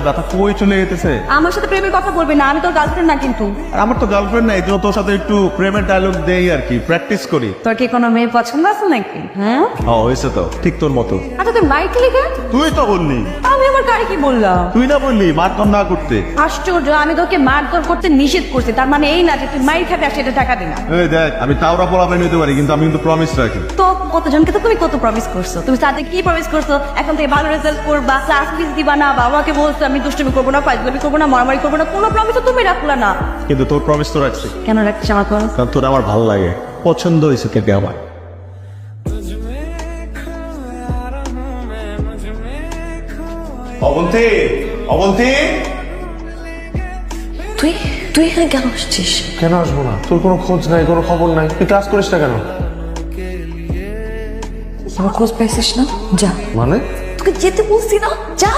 ব্যথা কই চলে যেতেছে। আমার সাথে প্রেমের কথা বলবি না, আমি তোর গার্লফ্রেন্ড না কিন্তু। আর আমার তো গার্লফ্রেন্ড নাই, তো তোর সাথে একটু প্রেমের ডায়লগ দেই আর কি, প্র্যাকটিস করি। তোর কি কোনো মেয়ে পছন্দ আছে নাকি? হ্যাঁ হয়েছে তো, ঠিক তোর মতো। আচ্ছা তুই মাইক লিখে। তুই তো বললি। আমি আমার কারে কি বললাম? তুই না বললি মারধর না করতে। আশ্চর্য, আমি তোকে মারধর করতে নিষেধ করছি, তার মানে এই না যে তুই মাইর খাবি আর সেটা টাকা দিনা। এই দেখ, আমি তাওরা পোলাপাই নিতে পারি, কিন্তু আমি কিন্তু প্রমিস রাখি। তো কতজনকে তো তুমি কত প্রমিস করছো? তুমি তাদের কি প্রমিস করছো? এখন থেকে ভালো রেজাল্ট করবা, ক্লাস মিস দিবা না, বাবাকে বলছো আমি দুষ্টুমি করবো না, ফাজলামি করবো না, মারামারি করবো না, কোনো প্রমিস তো তুমি রাখলা না। কিন্তু তোর প্রমিস তো রাখছি। কেন রাখছিস আমার প্রমিস? কারণ তোর আমার ভালো লাগে, পছন্দ হয়েছে তোকে আমার। অবন্তী, অবন্তী, তুই তুই এখানে কেন আসছিস? কেন আসবো না? তোর কোনো খোঁজ নাই, কোনো খবর নাই, তুই ক্লাস করিস না কেন? আমার খোঁজ পাইছিস না? যা। মানে তোকে যেতে বলছি না, যা।